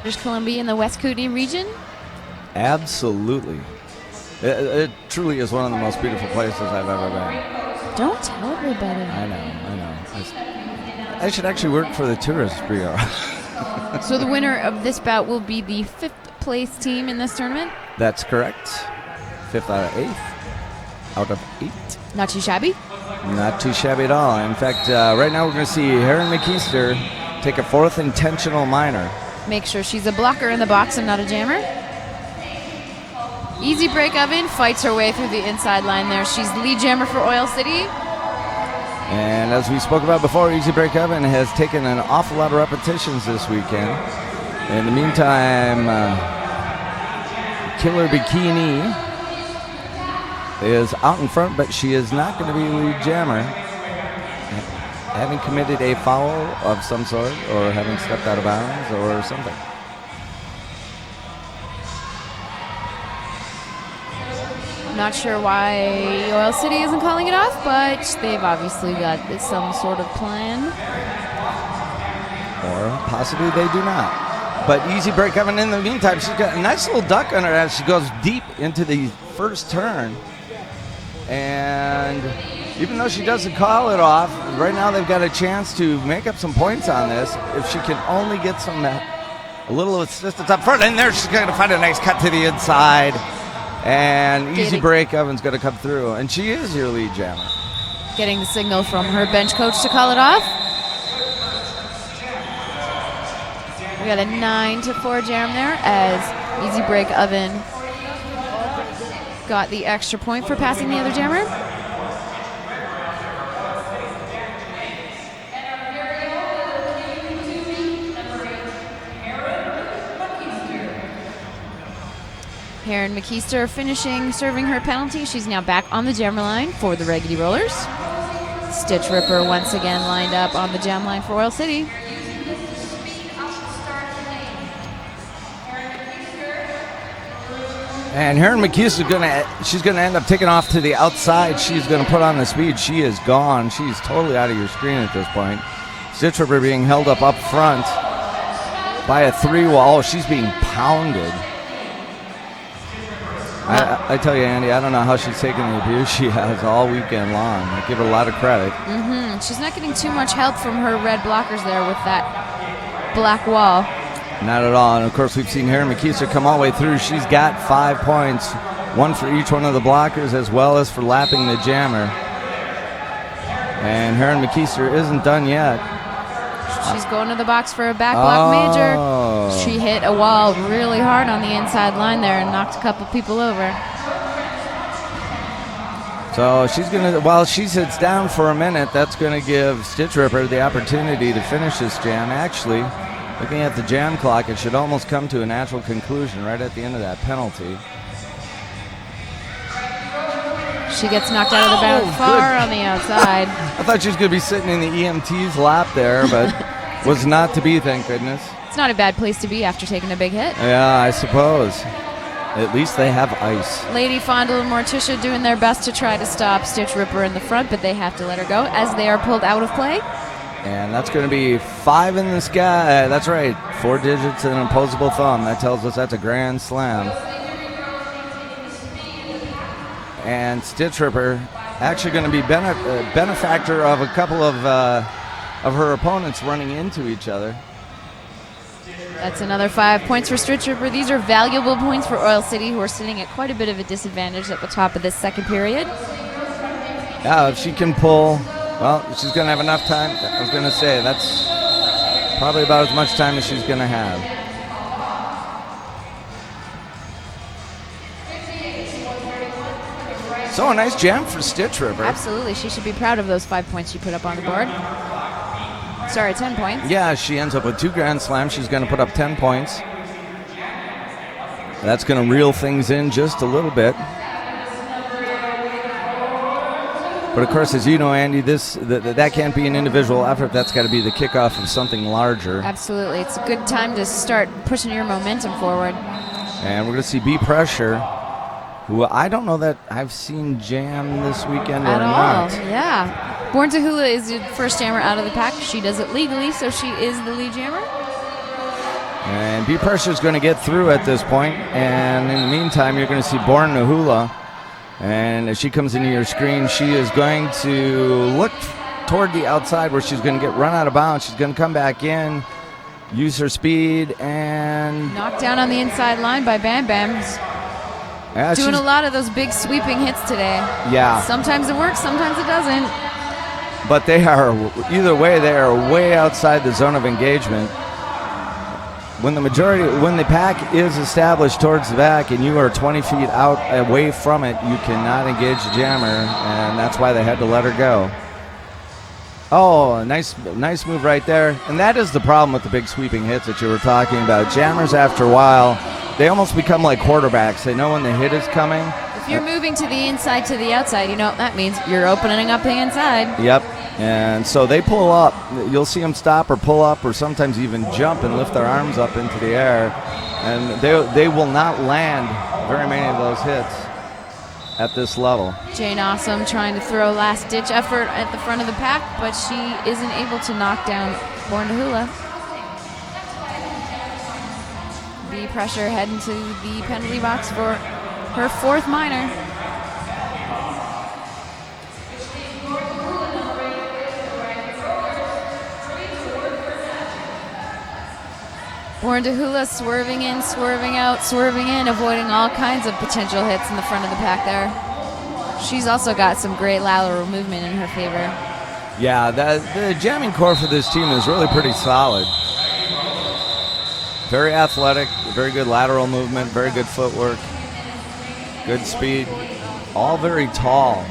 British Columbia in the West Kootenay region. Absolutely. It truly is one of the most beautiful places I've ever been. Don't tell everybody. I know. I should actually work for the tourist bureau. So the winner of this bout will be the 5th place team in this tournament? That's correct. 5th out of 8. Not too shabby. Not too shabby at all. In fact, right now we're going to see Heron McKeister take a 4th intentional minor. Make sure she's a blocker in the box and not a jammer. Easy break oven, fights her way through the inside line there. She's lead jammer for Oil City. And as we spoke about before, Easy Break Oven has taken an awful lot of repetitions this weekend. In the meantime, Killer Bikini is out in front, but she is not going to be lead jammer, having committed a foul of some sort or having stepped out of bounds or something. Not sure why Oil City isn't calling it off, but they've obviously got some sort of plan. Or possibly they do not. But Easy Break Oven in the meantime, she's got a nice little duck under her as she goes deep into the first turn. And even though she doesn't call it off, right now they've got a chance to make up some points on this if she can only get a little assistance up front. And there she's going to find a nice cut to the inside. And Easy Break Oven's going to come through. And she is your lead jammer. Getting the signal from her bench coach to call it off. We got a 9-4 jam there as Easy Break Oven got the extra point for passing the other jammer. Heron McKeister finishing serving her penalty. She's now back on the jammer line for the Raggedy Rollers. Stitch Ripper once again lined up on the jam line for Oil City. And Heron McKeister she's gonna end up taking off to the outside. She's gonna put on the speed. She is gone. She's totally out of your screen at this point. Stitch Ripper being held up front by a 3-wall. She's being pounded. I tell you, Andy, I don't know how she's taking the abuse she has all weekend long. I give her a lot of credit. She's not getting too much help from her red blockers there with that black wall. Not at all. And, of course, we've seen Heron McKeister come all the way through. She's got 5 points, 1 for each one of the blockers as well as for lapping the jammer. And Heron McKeister isn't done yet. She's going to the box for a back block major. She hit a wall really hard on the inside line there and knocked a couple people over. So she's going to, while she sits down for a minute, that's going to give Stitch Ripper the opportunity to finish this jam. Actually, looking at the jam clock, it should almost come to a natural conclusion right at the end of that penalty. She gets knocked out of the bounds far on the outside. I thought she was going to be sitting in the EMT's lap there, but was not to be, thank goodness. It's not a bad place to be after taking a big hit. Yeah, I suppose. At least they have ice. Lady Fondle and Morticia doing their best to try to stop Stitch Ripper in the front, but they have to let her go as they are pulled out of play. And that's going to be 5 in the sky. That's right, 4 digits and an opposable thumb. That tells us that's a grand slam. And Stitch Ripper actually going to be benefactor of a couple of her opponents running into each other. That's another 5 points for Stitch Ripper. These are valuable points for Oil City, who are sitting at quite a bit of a disadvantage at the top of this second period. Yeah, if she can pull, well, she's going to have enough time. I was going to say, that's probably about as much time as she's going to have. So a nice jam for Stitch Ripper. Absolutely. She should be proud of those 5 points she put up on the board. Sorry, 10 points. Yeah, she ends up with 2 grand slams. She's going to put up 10 points. That's going to reel things in just a little bit. But of course, as you know, Andy, that can't be an individual effort. That's got to be the kickoff of something larger. Absolutely. It's a good time to start pushing your momentum forward. And we're going to see B Pressure, who I don't know that I've seen jam this weekend or not. Yeah. Born to Hula is the first jammer out of the pack. She does it legally, so she is the lead jammer. And B Pressure is going to get through at this point, and in the meantime, you're going to see Born Nahula. And as she comes into your screen, she is going to look toward the outside where she's going to get run out of bounds. She's going to come back in, use her speed, and knocked down on the inside line by Bam Bam. Doing a lot of those big sweeping hits today. Yeah. Sometimes it works, sometimes it doesn't. But they are, either way, they are way outside the zone of engagement. When the pack is established towards the back and you are 20 feet out away from it, you cannot engage the jammer, and that's why they had to let her go. Oh, nice move right there. And that is the problem with the big sweeping hits that you were talking about. Jammers, after a while, they almost become like quarterbacks. They know when the hit is coming. If you're moving to the inside to the outside, you know what that means. You're opening up the inside. Yep. And so they pull up. You'll see them stop or pull up or sometimes even jump and lift their arms up into the air. And they will not land very many of those hits at this level. Jane Awesome trying to throw a last-ditch effort at the front of the pack, but she isn't able to knock down Born Nahula. B Pressure heading to the penalty box for her fourth minor. Born Nahula swerving in, swerving out, swerving in, avoiding all kinds of potential hits in the front of the pack there. She's also got some great lateral movement in her favor. Yeah, the jamming core for this team is really pretty solid. Very athletic, very good lateral movement, very good footwork, good speed, all very tall.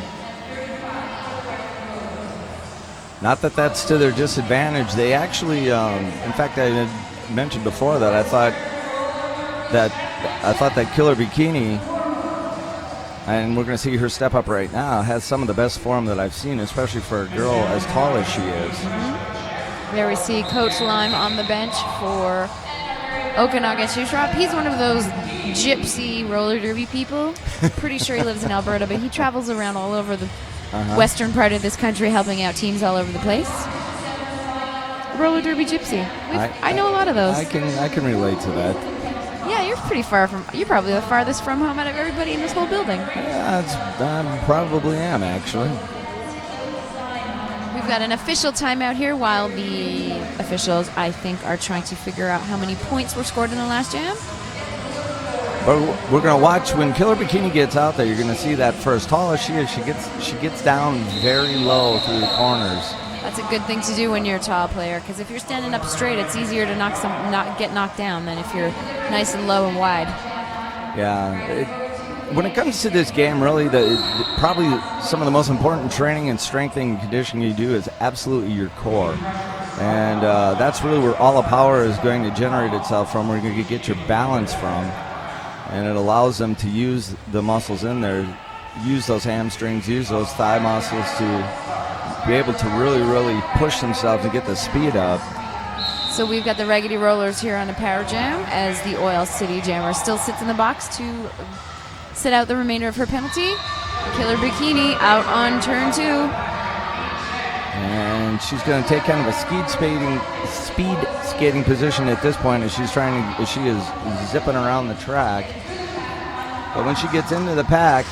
Not that that's to their disadvantage. They actually, in fact, I had mentioned before that I thought that Killer Bikini, and we're going to see her step up right now, has some of the best form that I've seen, especially for a girl as tall as she is. Mm-hmm. There we see Coach Lime on the bench for Okanagan Shuswap. He's one of those gypsy roller derby people. Pretty sure he lives in Alberta, but he travels around all over the western part of this country helping out teams all over the place. Roller derby gypsy. I know a lot of those. I can relate to that. Yeah, you're pretty far from. You're probably the farthest from home out of everybody in this whole building. Yeah, I probably am actually. We've got an official timeout here while the officials, I think, are trying to figure out how many points were scored in the last jam. But we're going to watch when Killer Bikini gets out there. You're going to see that for as tall as she is, she gets down very low through the corners. That's a good thing to do when you're a tall player, because if you're standing up straight, it's easier to get knocked down than if you're nice and low and wide. Yeah. When it comes to this game, really, probably some of the most important training and strengthening and conditioning you do is absolutely your core. And that's really where all the power is going to generate itself from, where you're going to get your balance from. And it allows them to use the muscles in there, use those hamstrings, use those thigh muscles to be able to really, really push themselves and get the speed up. So we've got the Raggedy Rollers here on a power jam as the Oil City Jammer still sits in the box to sit out the remainder of her penalty. Killer Bikini out on turn 2. And she's going to take kind of a speed skating position at this point as she is zipping around the track. But when she gets into the pack,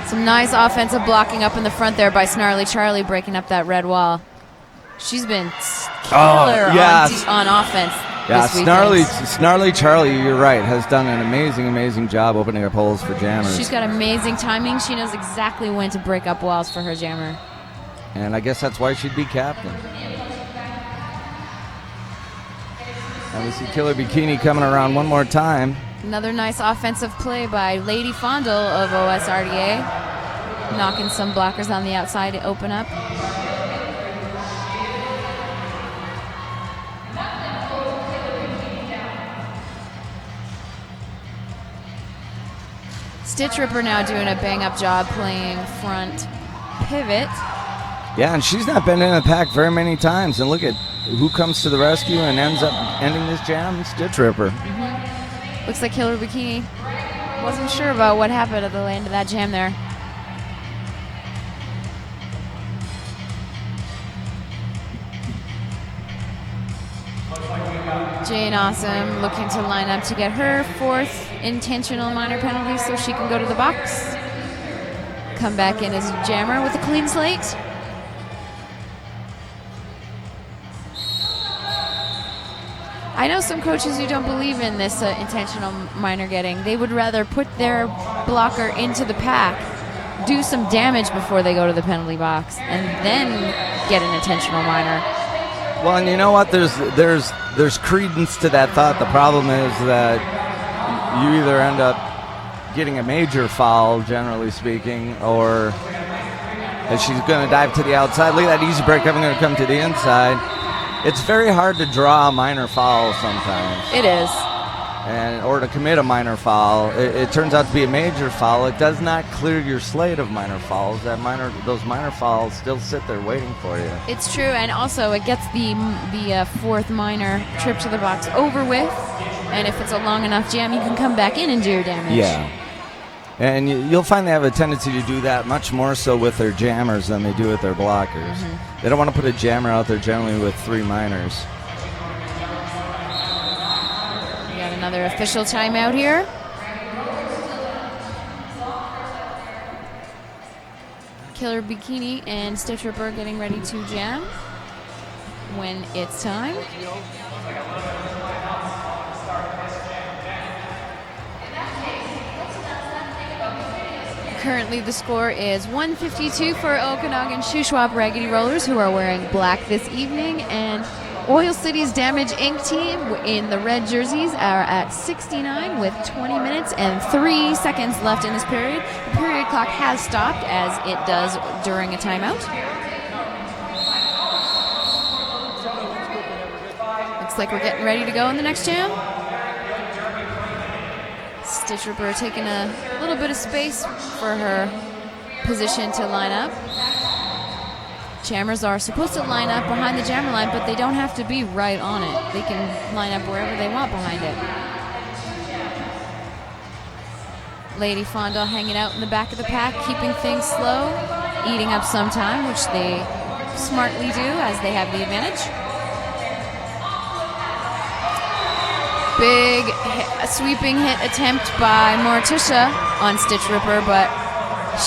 some nice offensive blocking up in the front there by Snarly Charlie, breaking up that red wall. She's been killer on offense. Yeah, Snarly Charlie, you're right, has done an amazing job opening up holes for jammers. She's got amazing timing. She knows exactly when to break up walls for her jammer. And I guess that's why she'd be captain. And we see Killer Bikini coming around one more time. Another nice offensive play by Lady Fondle of OSRDA, knocking some blockers on the outside to open up. Stitch Ripper now doing a bang-up job playing front pivot. Yeah, and she's not been in the pack very many times. And look at who comes to the rescue and ends up ending this jam, Stitch Ripper. Mm-hmm. Looks like Killer Bikini wasn't sure about what happened at the end of that jam there. Jane Awesome looking to line up to get her 4th intentional minor penalty so she can go to the box. Come back in as a jammer with a clean slate. I know some coaches who don't believe in this intentional minor getting. They would rather put their blocker into the pack, do some damage before they go to the penalty box, and then get an intentional minor. Well, and you know what? There's credence to that thought. The problem is that you either end up getting a major foul, generally speaking, or if she's going to dive to the outside. Look at that easy break. I'm going to come to the inside. It's very hard to draw a minor foul sometimes. It is. Or to commit a minor foul. It turns out to be a major foul. It does not clear your slate of minor fouls. Those minor fouls still sit there waiting for you. It's true, and also it gets the 4th minor trip to the box over with, and if it's a long enough jam, you can come back in and do your damage. Yeah. And you'll find they have a tendency to do that much more so with their jammers than they do with their blockers. They don't want to put a jammer out there generally with 3 minors. We got another official timeout here. Killer Bikini and Stitch Ripper getting ready to jam when it's time. Currently, the score is 152 for Okanagan Shuswap Raggedy Rollers, who are wearing black this evening, and Oil City's Damage Inc. team in the red jerseys are at 69 with 20 minutes and 3 seconds left in this period. The period clock has stopped, as it does during a timeout. Looks like we're getting ready to go in the next jam. Stitch Ripper taking a little bit of space for her position to line up. Jammers are supposed to line up behind the jammer line, but they don't have to be right on it. They can line up wherever they want behind it. Lady Fonda hanging out in the back of the pack, keeping things slow, eating up some time, which they smartly do as they have the advantage. Big sweeping hit attempt by Morticia on Stitch Ripper, but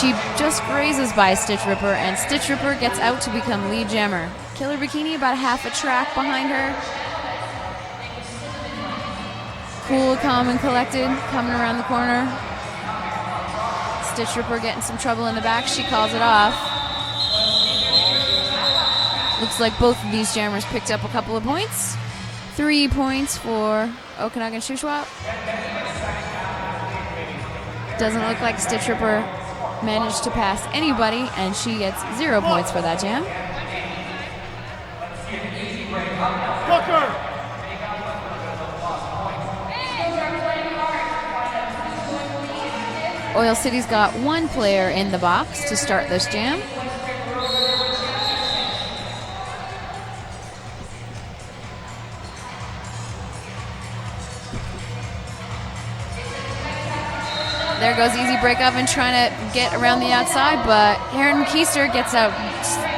she just grazes by Stitch Ripper, and Stitch Ripper gets out to become lead jammer. Killer Bikini about half a track behind her. Cool, calm, and collected, coming around the corner. Stitch Ripper getting some trouble in the back. She calls it off. Looks like both of these jammers picked up a couple of points. 3 points for Okanagan Shuswap. Doesn't look like Stitch Ripper managed to pass anybody, and she gets 0 points for that jam. Oil City's got 1 player in the box to start this jam. There goes Easy Break Oven trying to get around the outside, but Erin McKeister gets out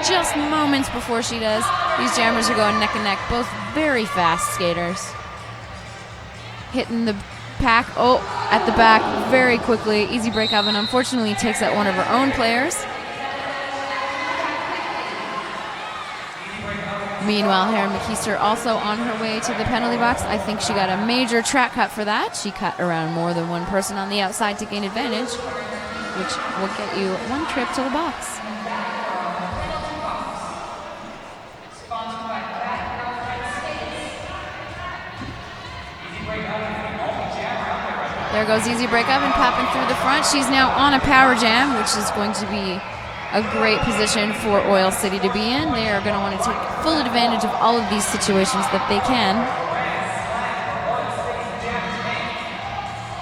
just moments before she does. These jammers are going neck and neck, both very fast skaters. Hitting the pack, at the back very quickly. Easy Break Oven unfortunately takes out one of her own players. Meanwhile, Erin McKeister also on her way to the penalty box. I think she got a major track cut for that. She cut around more than one person on the outside to gain advantage, which will get you 1 trip to the box. There goes Easy Break Oven popping through the front. She's now on a power jam, which is going to be a great position for Oil City to be in. They are going to want to take full advantage of all of these situations that they can.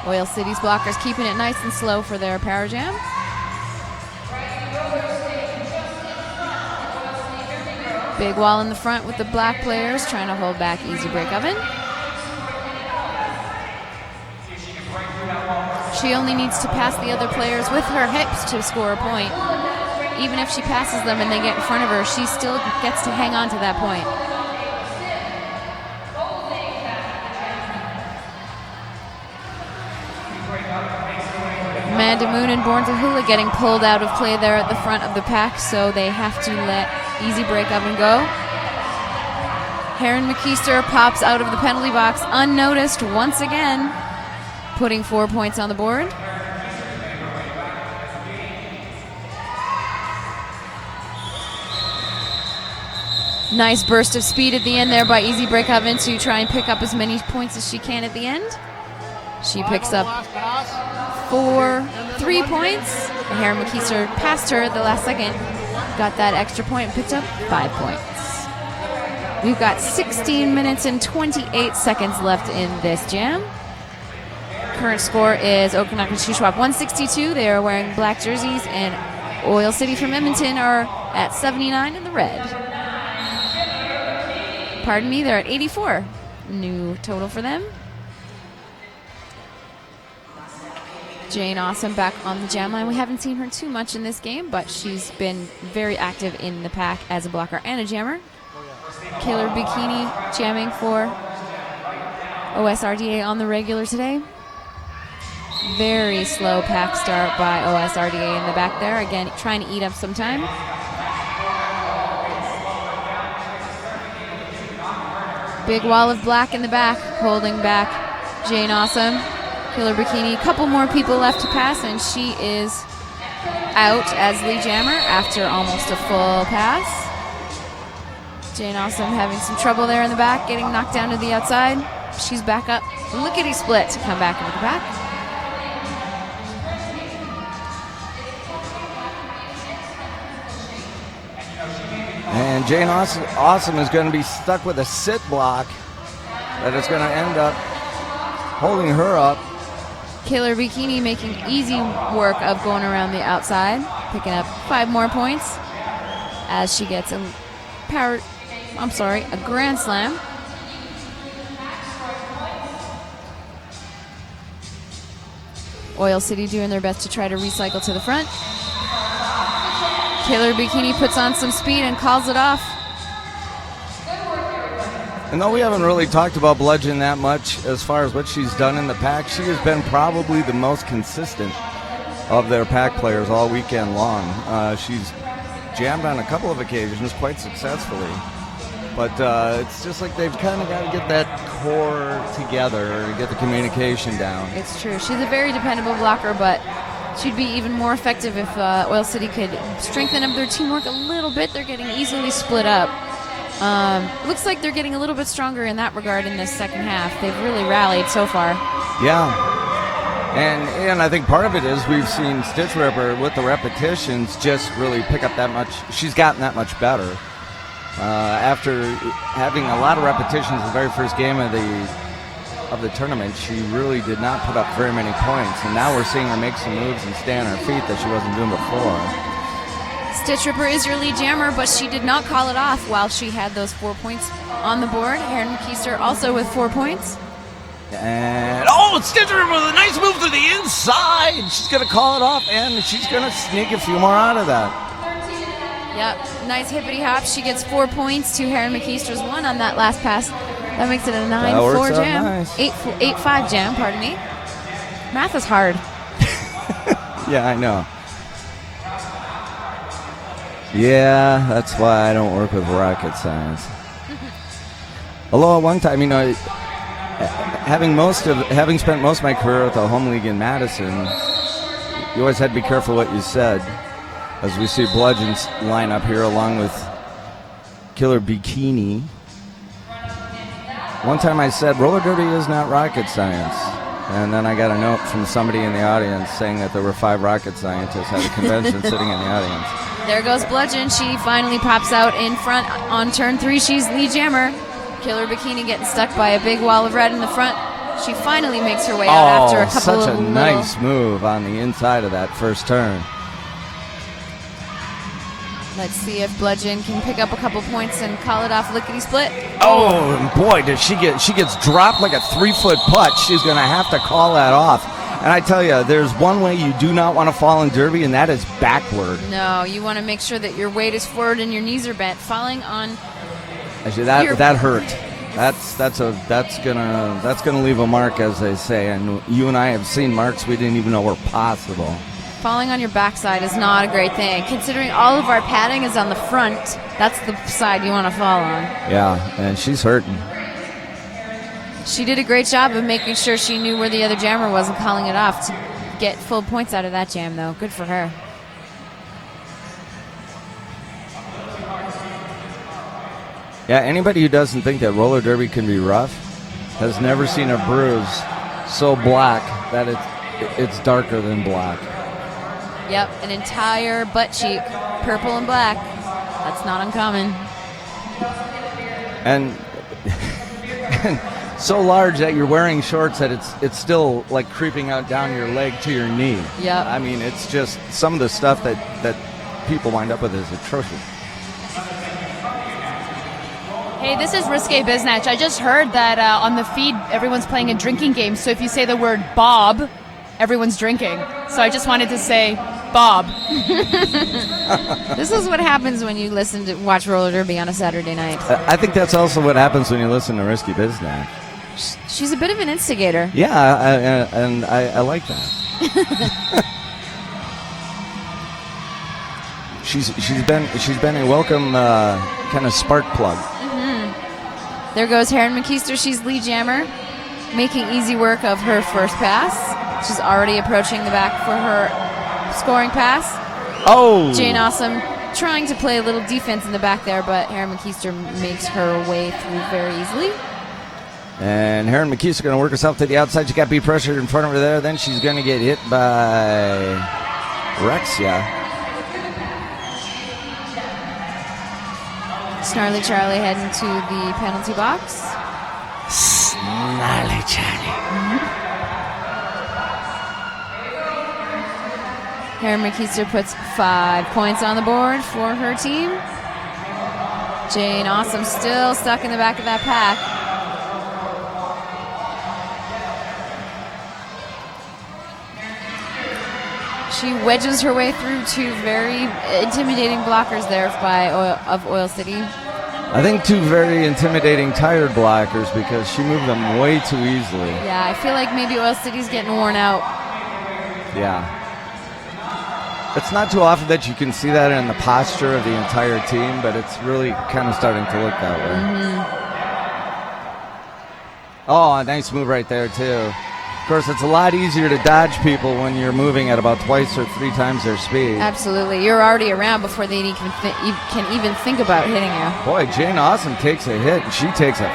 Oil City's blockers keeping it nice and slow for their power jam. Big wall in the front with the black players trying to hold back Easy Break Oven. She only needs to pass the other players with her hips to score a point. Even if she passes them and they get in front of her, she still gets to hang on to that point. Amanda Moon and Born to Hula getting pulled out of play there at the front of the pack, so they have to let Easy Break Up and go. Heron McKeister pops out of the penalty box unnoticed once again, putting 4 points on the board. Nice burst of speed at the end there by Easy Break Oven to try and pick up as many points as she can at the end. She picks up 3 points. Heron McKeister passed her at the last second, got that extra point and picked up 5 points. We've got 16 minutes and 28 seconds left in this jam. Current score is Okanagan Shuswap 162. They are wearing black jerseys, and Oil City from Edmonton are at 79 in the red. Pardon me, they're at 84. New total for them. Jane Awesome back on the jam line. We haven't seen her too much in this game, but she's been very active in the pack as a blocker and a jammer. Killer Bikini jamming for OSRDA on the regular today. Very slow pack start by OSRDA in the back there. Again, trying to eat up some time. Big wall of black in the back, holding back Jane Awesome. Killer Bikini, a couple more people left to pass, and she is out as lead jammer after almost a full pass. Jane Awesome having some trouble there in the back, getting knocked down to the outside. She's back up. Lickety split to come back into the back. And Jane Awesome is going to be stuck with a sit block that is going to end up holding her up. Killer Bikini making easy work of going around the outside, picking up 5 more points as she gets a grand slam. Oil City doing their best to try to recycle to the front. Killer Bikini puts on some speed and calls it off. And though we haven't really talked about Bludgeon that much as far as what she's done in the pack, she has been probably the most consistent of their pack players all weekend long. She's jammed on a couple of occasions quite successfully. But it's just like they've kind of got to get that core together to get the communication down. It's true. She's a very dependable blocker, but she'd be even more effective if Oil City could strengthen up their teamwork a little bit. They're getting easily split up. Looks like they're getting a little bit stronger in that regard in this second half. They've really rallied so far. Yeah. And I think part of it is we've seen Stitch Ripper with the repetitions just really pick up that much. She's gotten that much better. After having a lot of repetitions the very first game of the tournament, she really did not put up very many points. And now we're seeing her make some moves and stay on her feet that she wasn't doing before. Stitch Ripper is your lead jammer, but she did not call it off while she had those 4 points on the board. Heron McKeister also with 4 points. And Stitch Ripper with a nice move to the inside. She's going to call it off, and she's going to sneak a few more out of that. Yep, nice hippity hop. She gets 4 points to Heron McKeister's 1 on that last pass. That makes it a 9-4 jam. Nice. 8-5 jam, pardon me. Math is hard. Yeah, I know. Yeah, that's why I don't work with rocket science. Although at one time, having spent most of my career at the home league in Madison, you always had to be careful what you said. As we see Bludgeon's line up here along with Killer Bikini. One time I said, roller derby is not rocket science. And then I got a note from somebody in the audience saying that there were 5 rocket scientists at a convention sitting in the audience. There goes Bludgeon. She finally pops out in front on turn 3. She's lead jammer. Killer Bikini getting stuck by a big wall of red in the front. She finally makes her way out after a couple of such a nice move on the inside of that first turn. Let's see if Bludgeon can pick up a couple points and call it off lickety-split. Oh, and boy, does she gets dropped like a 3-foot putt. She's going to have to call that off. And I tell you, there's one way you do not want to fall in derby, and that is backward. No, you want to make sure that your weight is forward and your knees are bent. Falling on Actually, that hurt. That's gonna leave a mark, as they say. And you and I have seen marks we didn't even know were possible. Falling on your backside is not a great thing. Considering all of our padding is on the front, that's the side you want to fall on. Yeah, and she's hurting. She did a great job of making sure she knew where the other jammer was and calling it off to get full points out of that jam, though. Good for her. Yeah, anybody who doesn't think that roller derby can be rough has never seen a bruise so black that it's darker than black. Yep, an entire butt cheek, purple and black. That's not uncommon. And so large that you're wearing shorts that it's still like creeping out down your leg to your knee. Yep. I mean, it's just some of the stuff that people wind up with is atrocious. Hey, this is Risque Biznatch. I just heard that on the feed, everyone's playing a drinking game. So if you say the word Bob, everyone's drinking. So I just wanted to say Bob. This is what happens when you watch roller derby on a Saturday night. I think that's also what happens when you listen to Risky Biznatch. She's a bit of an instigator. Yeah, and I like that. She's been a welcome kind of spark plug. There goes Heron McKeister. She's lead jammer, making easy work of her first pass. She's already approaching the back for her scoring pass. Oh! Jane Awesome trying to play a little defense in the back there, but Heron McKeister makes her way through very easily. And Heron McKeister going to work herself to the outside. She got beat pressured in front of her there. Then she's going to get hit by Rexia. Snarly Charlie heading to the penalty box. Snarly Charlie. Heron McKeister puts 5 points on the board for her team. Jane Awesome still stuck in the back of that pack. She wedges her way through 2 very intimidating blockers there of Oil City. I think 2 very intimidating tired blockers because she moved them way too easily. Yeah, I feel like maybe Oil City's getting worn out. Yeah. It's not too often that you can see that in the posture of the entire team, but it's really kind of starting to look that way. Mm-hmm. Oh, a nice move right there, too. Of course, it's a lot easier to dodge people when you're moving at about 2 or 3 times their speed. Absolutely. You're already around before they can even think about hitting you. Boy, Jane Awesome takes a hit, and she takes a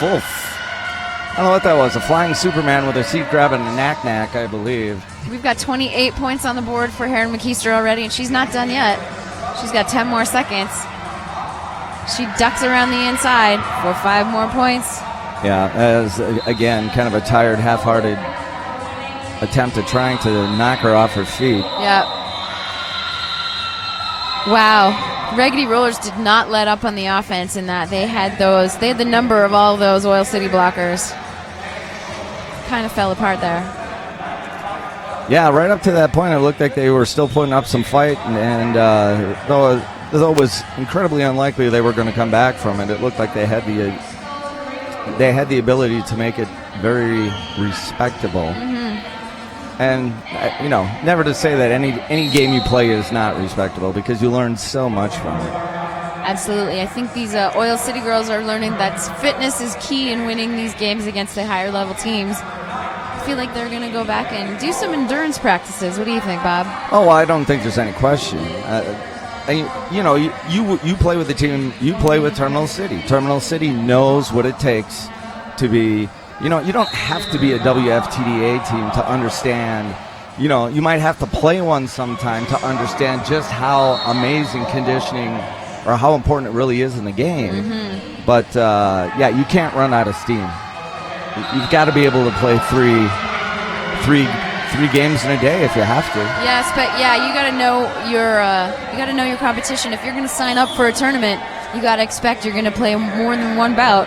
full... I don't know what that was, a flying Superman with a seat grab and a knack-knack, I believe. We've got 28 points on the board for Heron McKeister already, and she's not done yet. She's got 10 more seconds. She ducks around the inside for 5 more points. Yeah, as, again, kind of a tired, half-hearted attempt at trying to knock her off her feet. Yep. Wow. Raggedy Rollers did not let up on the offense in that. They had the number of all those Oil City blockers. Kind of fell apart there. Yeah, right up to that point, it looked like they were still putting up some fight, and though it was incredibly unlikely they were going to come back from it, it looked like they had the ability to make it very respectable. Mm-hmm. And, never to say that any game you play is not respectable because you learn so much from it. Absolutely. I think these Oil City girls are learning that fitness is key in winning these games against the higher level teams. I feel like they're going to go back and do some endurance practices. What do you think, Bob? Oh, I don't think there's any question. And you play with the team. You play with Terminal City. Terminal City knows what it takes to be. You don't have to be a WFTDA team to understand. You might have to play one sometime to understand just how amazing conditioning or how important it really is in the game. Mm-hmm. But you can't run out of steam. You've got to be able to play three games in a day if you have to. Yes, but you got to know your competition. If you're going to sign up for a tournament, you got to expect you're going to play more than one bout.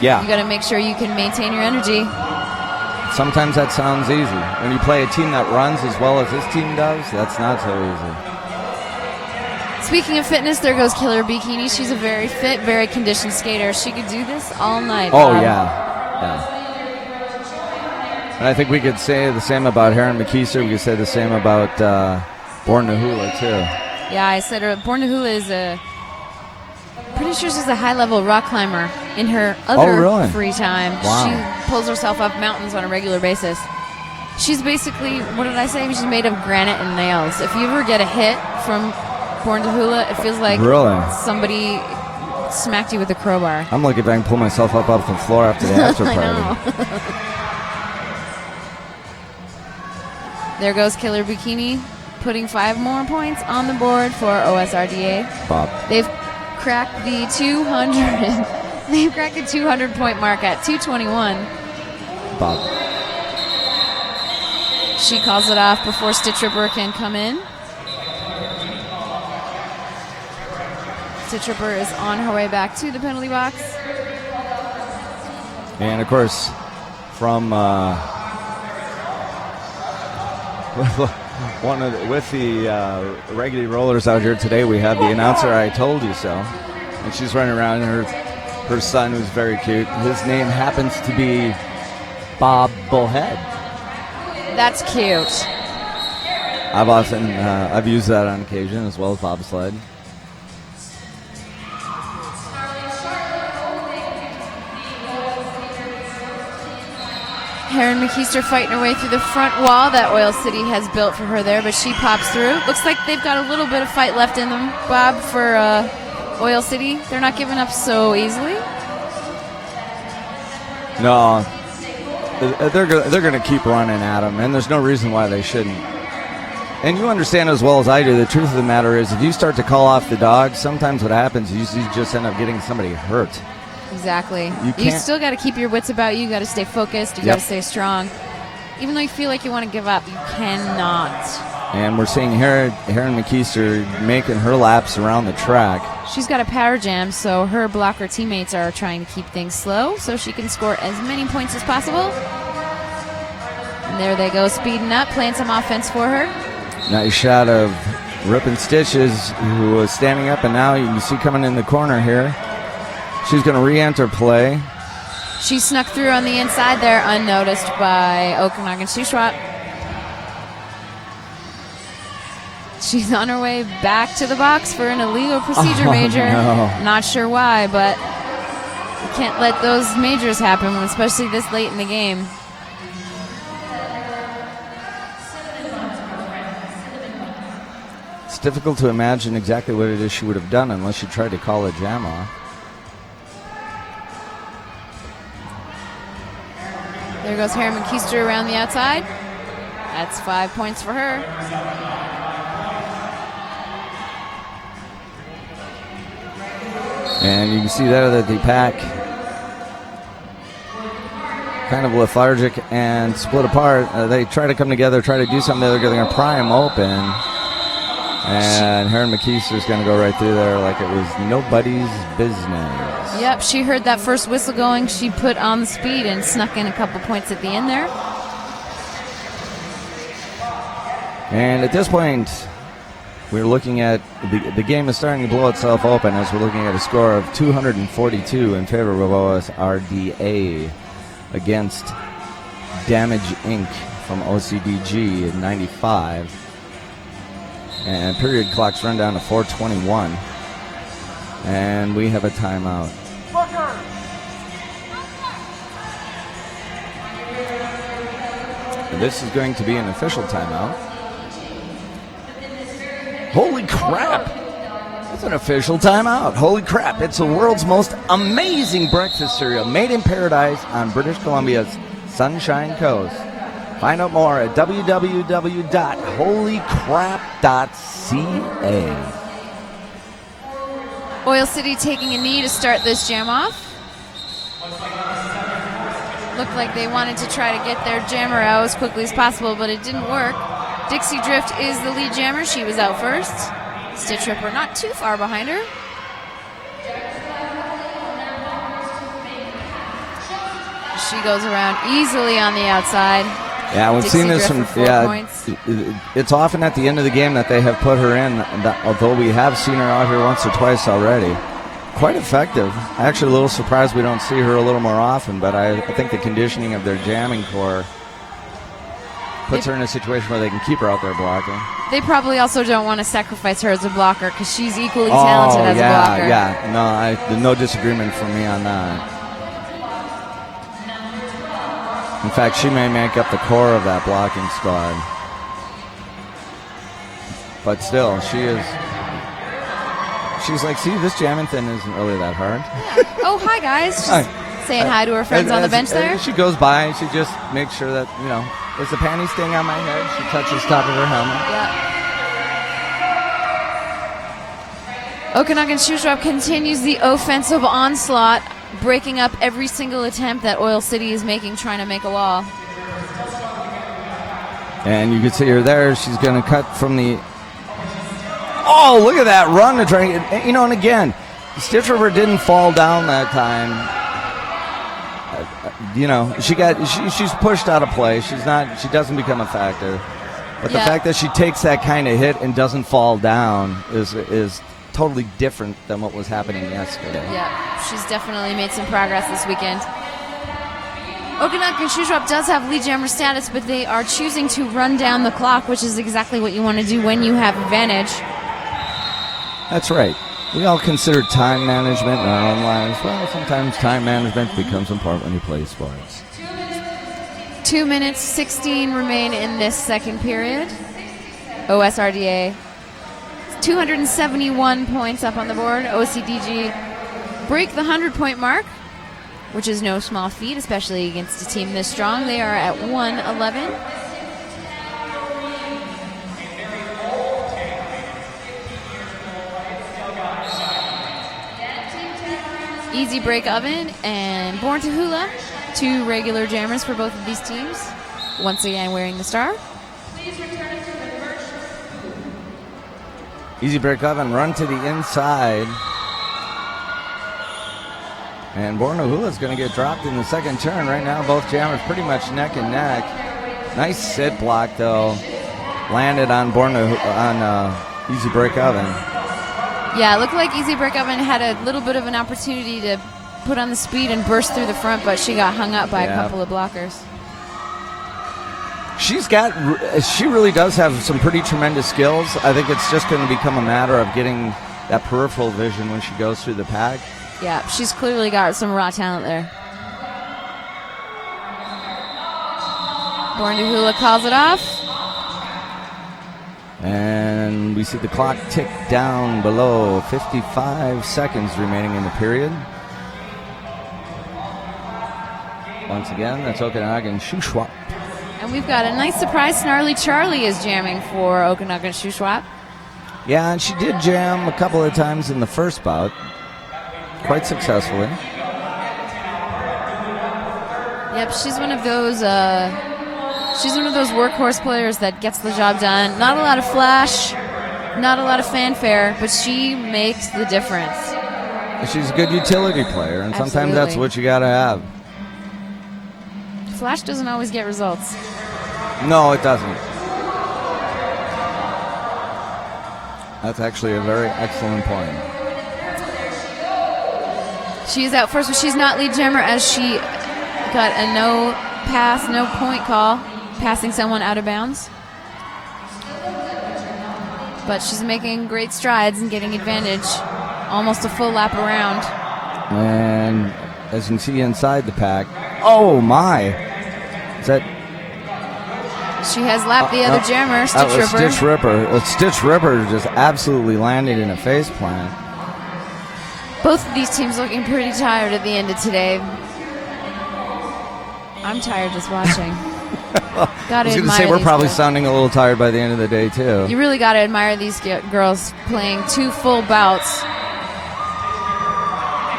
Yeah. You got to make sure you can maintain your energy. Sometimes that sounds easy. When you play a team that runs as well as this team does, that's not so easy. Speaking of fitness, there goes Killer Bikini. She's a very fit, very conditioned skater. She could do this all night. Oh, Bob. yeah. And I think we could say the same about Heron McKeeser. We could say the same about Born to Hula, too. Yeah, I said her. Born to Hula is pretty sure she's a high-level rock climber in her other free time. Wow. She pulls herself up mountains on a regular basis. She's basically, what did I say? She's made of granite and nails. If you ever get a hit from Born to Hula, it feels like somebody smacked you with a crowbar. I'm looking if I can pull myself up off the floor after the after party. There goes Killer Bikini, putting 5 more points on the board for OSRDA. Bob. They've cracked the 200. They've cracked the 200-point mark at 221. Bob. She calls it off before Stitch Ripper can come in. Stitch Ripper is on her way back to the penalty box. And, of course, from with the regular rollers out here today, we have the announcer, I Told You So. And she's running around, and her son, who's very cute, his name happens to be Bob Bullhead. That's cute. I've used that on occasion, as well as bobsled. Heron McKeester fighting her way through the front wall that Oil City has built for her there, but she pops through. Looks like they've got a little bit of fight left in them, Bob, for Oil City. They're not giving up so easily. No, they're going to keep running at them, and there's no reason why they shouldn't. And you understand as well as I do, the truth of the matter is, if you start to call off the dog, sometimes what happens is you just end up getting somebody hurt. Exactly. You still got to keep your wits about you. You got to stay focused. You got to stay strong. Even though you feel like you want to give up, you cannot. And we're seeing Heron McKeester making her laps around the track. She's got a power jam, so her blocker teammates are trying to keep things slow so she can score as many points as possible. And there they go, speeding up, playing some offense for her. Nice shot of Rip and Stitches, who was standing up, and now you can see coming in the corner here. She's going to re-enter play. She snuck through on the inside there, unnoticed by Okanagan Shuswap. She's on her way back to the box for an illegal procedure major. No. Not sure why, but you can't let those majors happen, especially this late in the game. It's difficult to imagine exactly what it is she would have done unless she tried to call a jam off. There goes Heron McKeester around the outside. That's 5 points for her. And you can see there that the pack kind of lethargic and split apart. They try to come together, try to do something. They're going to pry them open. And Heron McKeester is going to go right through there like it was nobody's business. Yep, she heard that first whistle going. She put on the speed and snuck in a couple points at the end there. And at this point, we're looking at the game is starting to blow itself open as we're looking at a score of 242 in favor of OSRDA against Damage Inc. from OCDG at 95. And period clocks run down to 4:21. And we have a timeout. This is going to be an official timeout. Holy crap! It's an official timeout. Holy crap. It's the world's most amazing breakfast cereal made in paradise on British Columbia's Sunshine Coast. Find out more at www.holycrap.ca. Oil City taking a knee to start this jam off. Looked like they wanted to try to get their jammer out as quickly as possible, but it didn't work. Dixie Drift is the lead jammer. She was out first. Stitch Ripper not too far behind her. She goes around easily on the outside. Yeah, we've Dixie seen this Drift from. for 4 points. It's often at the end of the game that they have put her in. Although we have seen her out here once or twice already, quite effective. Actually, a little surprised we don't see her a little more often. But I think the conditioning of their jamming core puts her in a situation where they can keep her out there blocking. They probably also don't want to sacrifice her as a blocker because she's equally talented as a blocker. Yeah, no disagreement from me on that. In fact, she may make up the core of that blocking squad. But still, she's like, see, this jamming thing isn't really that hard. Yeah. Oh, hi, guys. Just saying hi to her friends on the bench there. She goes by and she just makes sure that, is the panty sting on my head? She touches top of her helmet. Yeah. Okanagan Shuswap continues the offensive onslaught, breaking up every single attempt that Oil City is making, trying to make a wall. And you can see her there. She's going to cut from the... Oh, look at that run to try and get... and again, Stitch River didn't fall down that time. She's pushed out of play. She doesn't become a factor. But the fact that she takes that kind of hit and doesn't fall down is totally different than what was happening yesterday. Yeah, she's definitely made some progress this weekend. Okanagan Shuswap does have lead jammer status, but they are choosing to run down the clock, which is exactly what you want to do when you have advantage. That's right. We all consider time management in our own lives. Well, sometimes time management becomes important when you play sports. 2 minutes, 16 remain in this second period. OSRDA 271 points up on the board. OCDG break the 100-point mark, which is no small feat, especially against a team this strong. They are at 111. Easy Break Oven and Born to Hula, two regular jammers for both of these teams. Once again wearing the star. Easy Break Oven, run to the inside. And Born to Hula is going to get dropped in the second turn. Right now, both jammers pretty much neck and neck. Nice sit block, though. Landed on Easy Break Oven. Yeah, it looked like Easy Break Oven had a little bit of an opportunity to put on the speed and burst through the front, but she got hung up by a couple of blockers. She really does have some pretty tremendous skills. I think it's just going to become a matter of getting that peripheral vision when she goes through the pack. Yeah, she's clearly got some raw talent there. Born to Hula calls it off. And we see the clock tick down below 55 seconds remaining in the period. Once again, that's Okanagan Shuswap. And we've got a nice surprise. Snarly Charlie is jamming for Okanagan Shuswap. Yeah, and she did jam a couple of times in the first bout, quite successfully. Yep, she's one of those workhorse players that gets the job done. Not a lot of flash, not a lot of fanfare, but she makes the difference. She's a good utility player, and sometimes that's what you got to have. Flash doesn't always get results. No, it doesn't. That's actually a very excellent point. She is out first, but she's not lead jammer as she got a no pass, no point call, passing someone out of bounds. But she's making great strides and getting advantage, almost a full lap around. And as you can see inside the pack, oh my! Is that? She has lapped the other jammer, Stitch Ripper. Stitch Ripper. Stitch Ripper just absolutely landed in a face plant. Both of these teams looking pretty tired at the end of today. I'm tired just watching. I was going to say we're probably sounding a little tired by the end of the day too. You really got to admire these girls playing 2 full bouts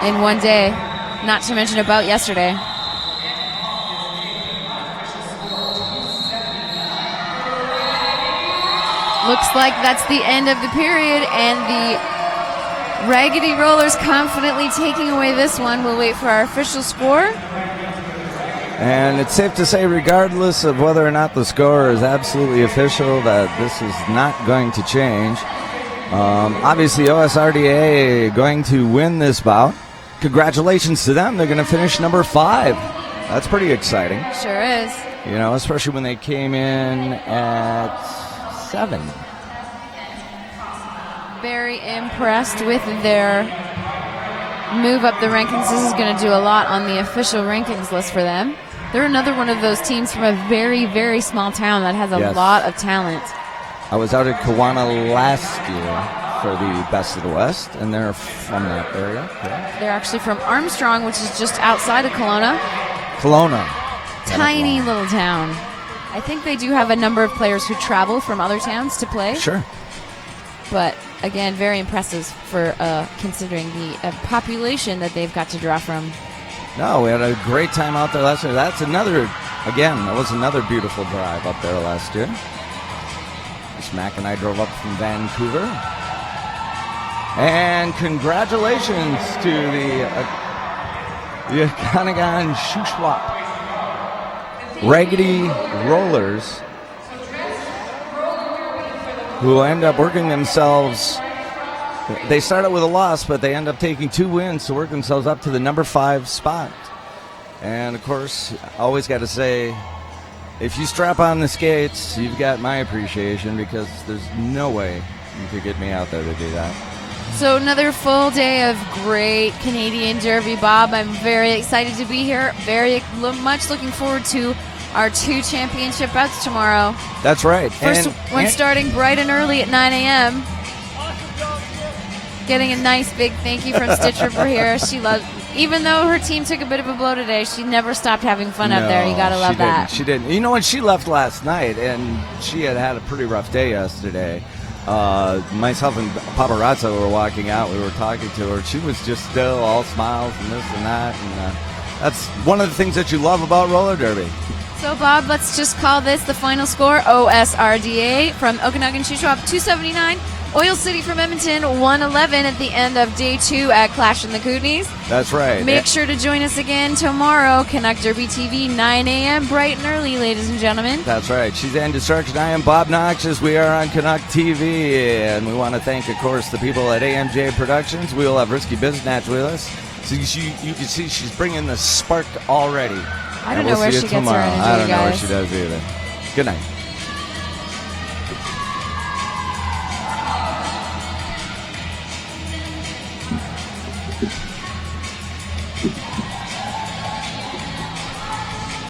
in one day, not to mention a bout yesterday. Looks like that's the end of the period, and the Raggedy Rollers confidently taking away this one. We'll wait for our official score. And it's safe to say, regardless of whether or not the score is absolutely official, that this is not going to change. Obviously, OSRDA going to win this bout. Congratulations to them. They're going to finish number 5. That's pretty exciting. Sure is. You know, especially when they came in at 7. Very impressed with their move up the rankings. This is going to do a lot on the official rankings list for them. They're another one of those teams from a very, very small town that has a lot of talent. I was out at Kiwana last year for the Best of the West, and they're from that area. Correct? They're actually from Armstrong, which is just outside of Kelowna. Tiny little town. I think they do have a number of players who travel from other towns to play. Sure. But again, very impressive for considering the population that they've got to draw from. No, we had a great time out there last year. That was another beautiful drive up there last year. Mac and I drove up from Vancouver. And congratulations to the Okanagan Shuswap Raggedy Rollers, who end up working themselves. They started with a loss, but they end up taking 2 wins to work themselves up to the number 5 spot. And of course, always got to say, if you strap on the skates, you've got my appreciation, because there's no way you could get me out there to do that. So another full day of great Canadian Derby, Bob. I'm very excited to be here. Very much looking forward to our 2 championship bouts tomorrow. That's right. First one starting bright and early at 9 a.m. Getting a nice big thank you from Stitcher for here. She loves, even though her team took a bit of a blow today, she never stopped having fun up there. You gotta love that. She didn't. You know, when she left last night, and she had a pretty rough day yesterday. Myself and Paparazzo were walking out. We were talking to her. She was just still all smiles and this and that. And that's one of the things that you love about roller derby. So, Bob, let's just call this the final score. OSRDA from Okanagan Shuswap 279. Oil City from Edmonton 111 at the end of day 2 at Clash in the Kootenays. That's right. Make sure to join us again tomorrow. Canuck Derby TV, 9 a.m. bright and early, ladies and gentlemen. That's right. She's Ann Destruction. I am Bob Noxious. We are on Canuck TV, and we want to thank, of course, the people at AMJ Productions. We will have Risky Biznatch with us. So you can see she's bringing the spark already. I don't know where she gets her energy, I don't know where guys. she does either. Good night.